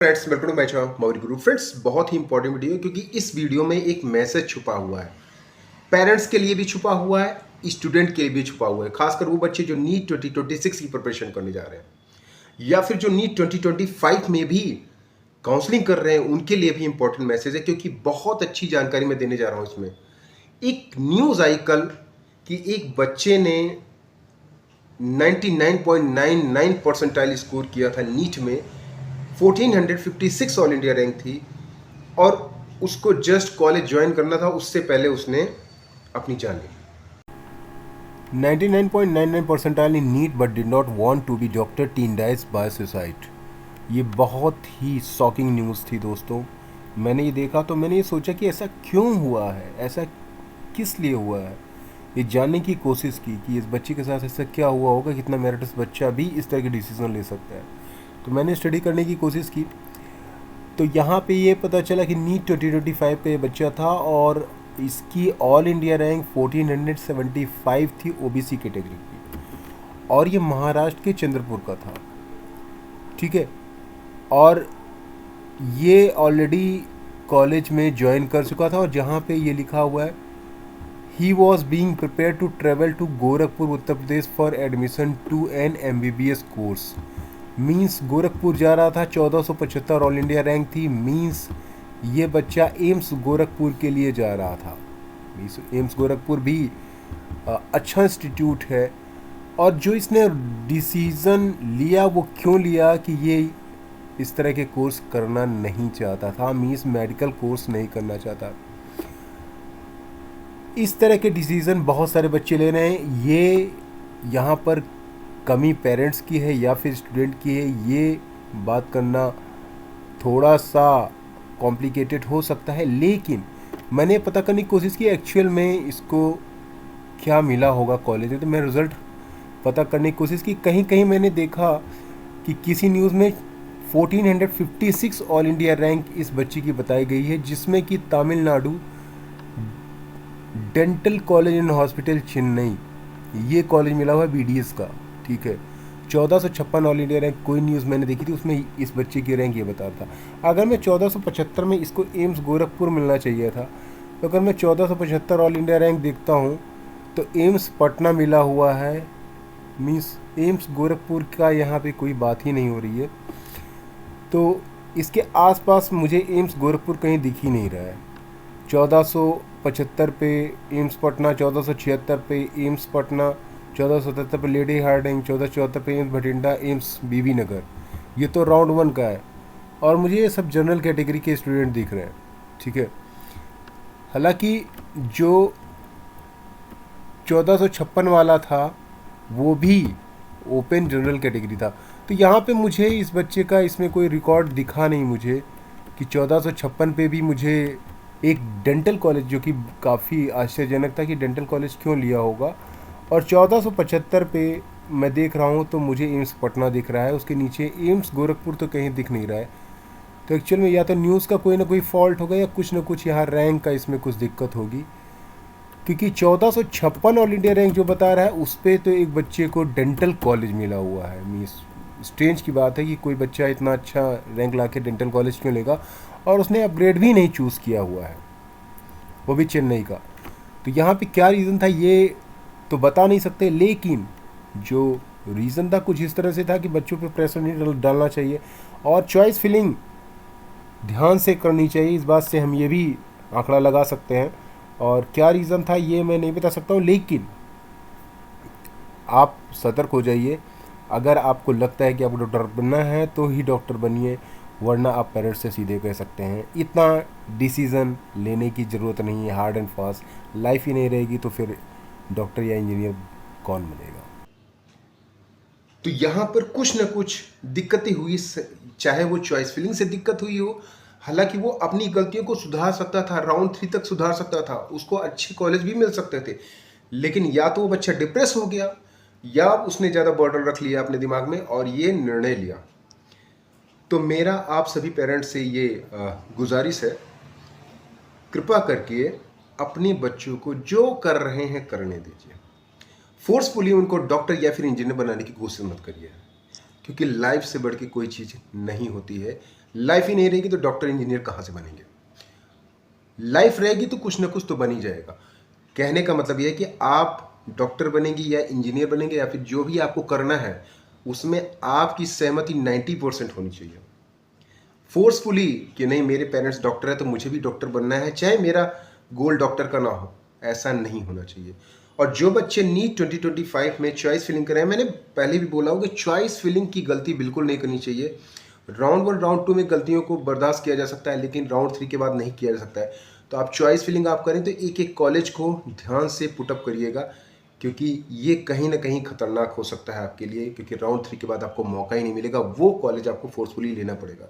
Friends, welcome to my channel Mauri Guru. Friends, बहुत ही important video है क्योंकि इस वीडियो में एक मैसेज छुपा हुआ है। पेरेंट्स के लिए भी छुपा हुआ है, स्टूडेंट के लिए भी छुपा हुआ है। खासकर वो बच्चे जो नीट 2026 की प्रिपरेशन करने जा रहे हैं या फिर जो नीट 2025 में भी काउंसलिंग कर रहे हैं, उनके लिए भी इंपॉर्टेंट मैसेज है क्योंकि बहुत अच्छी जानकारी मैं देने जा रहा हूँ इसमें। एक न्यूज़ आई कल कि एक बच्चे ने 99.99 परसेंटाइल स्कोर किया था नीट में, 1456 ऑल इंडिया रैंक थी और उसको जस्ट कॉलेज ज्वाइन करना था, उससे पहले उसने अपनी जान ली। 99.99 percentile in NEET but did not want to be doctor, teen dies by suicide। ये बहुत ही शॉकिंग न्यूज़ थी दोस्तों। मैंने ये देखा तो मैंने ये सोचा कि ऐसा क्यों हुआ है, ऐसा किस लिए हुआ है। ये जानने की कोशिश की कि इस बच्चे के साथ ऐसा क्या हुआ होगा, कितना मेरिटस बच्चा भी इस तरह के डिसीजन ले सकता है। तो मैंने स्टडी करने की कोशिश की तो यहाँ पे ये पता चला कि नीट 2025 का ये बच्चा था और इसकी ऑल इंडिया रैंक 1475 थी ओबीसी कैटेगरी की, और ये महाराष्ट्र के चंद्रपुर का था। ठीक है, और ये ऑलरेडी कॉलेज में ज्वाइन कर चुका था और जहाँ पे ये लिखा हुआ है he was being prepare to travel to Gorakhpur Uttar Pradesh for admission to an MBBS course. Means Gorakhpur जा रहा था, 1475 ऑल इंडिया रैंक थी। मीन्स ये बच्चा एम्स गोरखपुर के लिए जा रहा था। मीन्स एम्स गोरखपुर भी अच्छा इंस्टीट्यूट है। और जो इसने डिसीज़न लिया वो क्यों लिया कि ये इस तरह के कोर्स करना नहीं चाहता था, मीन्स मेडिकल कोर्स नहीं करना चाहता। इस तरह के डिसीज़न बहुत सारे बच्चे ले रहे हैं। ये यहाँ पर कमी पेरेंट्स की है या फिर स्टूडेंट की है, ये बात करना थोड़ा सा कॉम्प्लिकेटेड हो सकता है, लेकिन मैंने पता करने की कोशिश की एक्चुअल में इसको क्या मिला होगा कॉलेज में। तो मैं रिज़ल्ट पता करने की कोशिश की। कहीं कहीं मैंने देखा कि किसी न्यूज़ में 1456 ऑल इंडिया रैंक इस बच्चे की बताई गई है, जिसमें कि Tamil Nadu dental college and hospital Chennai ये कॉलेज मिला हुआ है BDS का। ठीक है, 1456 ऑल इंडिया रैंक कोई न्यूज़ मैंने देखी थी, उसमें इस बच्चे की रैंक ये बता था। अगर मैं 1475 में इसको एम्स गोरखपुर मिलना चाहिए था, तो अगर मैं 1475 ऑल इंडिया रैंक देखता हूँ तो एम्स पटना मिला हुआ है। मीन्स एम्स गोरखपुर का यहाँ पे कोई बात ही नहीं हो रही है। तो इसके आसपास मुझे एम्स गोरखपुर कहीं दिख ही नहीं रहा है। 1475 पे एम्स पटना, 1476 पे एम्स पटना, 1477 पे लेडी हार्डिंग, 1474 पे एम्स भटिंडा, एम्स बीबी नगर। ये तो राउंड 1 का है और मुझे ये सब जनरल कैटेगरी के स्टूडेंट दिख रहे हैं। ठीक है, हालांकि जो 1456 वाला था वो भी ओपन जनरल कैटेगरी था। तो यहाँ पे मुझे इस बच्चे का इसमें कोई रिकॉर्ड दिखा नहीं मुझे कि 1456 पे भी मुझे एक डेंटल कॉलेज, जो कि काफ़ी आश्चर्यजनक था कि डेंटल कॉलेज क्यों लिया होगा। और 1475 पे मैं देख रहा हूँ तो मुझे एम्स पटना दिख रहा है, उसके नीचे एम्स गोरखपुर तो कहीं दिख नहीं रहा है। तो एक्चुअल में या तो न्यूज़ का कोई ना कोई फॉल्ट होगा या कुछ ना कुछ यहाँ रैंक का इसमें कुछ दिक्कत होगी, क्योंकि 1456 ऑल इंडिया रैंक जो बता रहा है उस पर तो एक बच्चे को डेंटल कॉलेज मिला हुआ है। मीन्स स्ट्रेंज की बात है कि कोई बच्चा इतना अच्छा रैंक ला के डेंटल कॉलेज क्यों लेगा, और उसने अपग्रेड भी नहीं चूज़ किया हुआ है, वो भी चेन्नई का। तो यहाँ पे क्या रीज़न था ये तो बता नहीं सकते, लेकिन जो रीज़न था कुछ इस तरह से था कि बच्चों पे प्रेशर नहीं डालना चाहिए और चॉइस फिलिंग ध्यान से करनी चाहिए। इस बात से हम ये भी आंकड़ा लगा सकते हैं, और क्या रीज़न था ये मैं नहीं बता सकता हूँ, लेकिन आप सतर्क हो जाइए। अगर आपको लगता है कि आपको डॉक्टर बनना है तो ही डॉक्टर बनिए, वरना आप पेरेंट्स से सीधे कह सकते हैं इतना डिसीज़न लेने की ज़रूरत नहीं है। हार्ड एंड फास्ट लाइफ ही नहीं रहेगी तो फिर डॉक्टर या इंजीनियर कौन बनेगा। तो यहाँ पर कुछ ना कुछ दिक्कतें हुई, चाहे वो चॉइस फिलिंग से दिक्कत हुई हो। हालांकि वो अपनी गलतियों को सुधार सकता था, राउंड 3 तक सुधार सकता था, उसको अच्छे कॉलेज भी मिल सकते थे। लेकिन या तो वो बच्चा डिप्रेस हो गया या उसने ज़्यादा बर्डन रख लिया अपने दिमाग में और ये निर्णय लिया। तो मेरा आप सभी पेरेंट्स से ये गुजारिश है, कृपा करके अपने बच्चों को जो कर रहे हैं करने दीजिए। फोर्सफुली उनको डॉक्टर या फिर इंजीनियर बनाने की कोशिश मत करिए, क्योंकि लाइफ से बढ़ के कोई चीज़ नहीं होती है। लाइफ ही नहीं रहेगी तो डॉक्टर इंजीनियर कहाँ से बनेंगे? लाइफ रहेगी तो कुछ ना कुछ तो बन ही जाएगा। कहने का मतलब यह है कि आप डॉक्टर बनेंगे या इंजीनियर बनेंगे या फिर जो भी आपको करना है उसमें आपकी सहमति 90% होनी चाहिए। फोर्सफुली कि नहीं मेरे पेरेंट्स डॉक्टर है तो मुझे भी डॉक्टर बनना है चाहे मेरा गोल डॉक्टर का ना हो, ऐसा नहीं होना चाहिए। और जो बच्चे नीट 2025 में चॉइस फिलिंग कर रहे हैं, मैंने पहले भी बोला हूँ कि चॉइस फिलिंग की गलती बिल्कुल नहीं करनी चाहिए। राउंड 1 राउंड 2 में गलतियों को बर्दाश्त किया जा सकता है लेकिन राउंड 3 के बाद नहीं किया जा सकता है। तो आप चॉइस फिलिंग आप करें तो एक एक कॉलेज को ध्यान से पुटअप करिएगा, क्योंकि ये कहीं ना कहीं खतरनाक हो सकता है आपके लिए, क्योंकि राउंड 3 के बाद आपको मौका ही नहीं मिलेगा, वो कॉलेज आपको फोर्सफुली लेना पड़ेगा।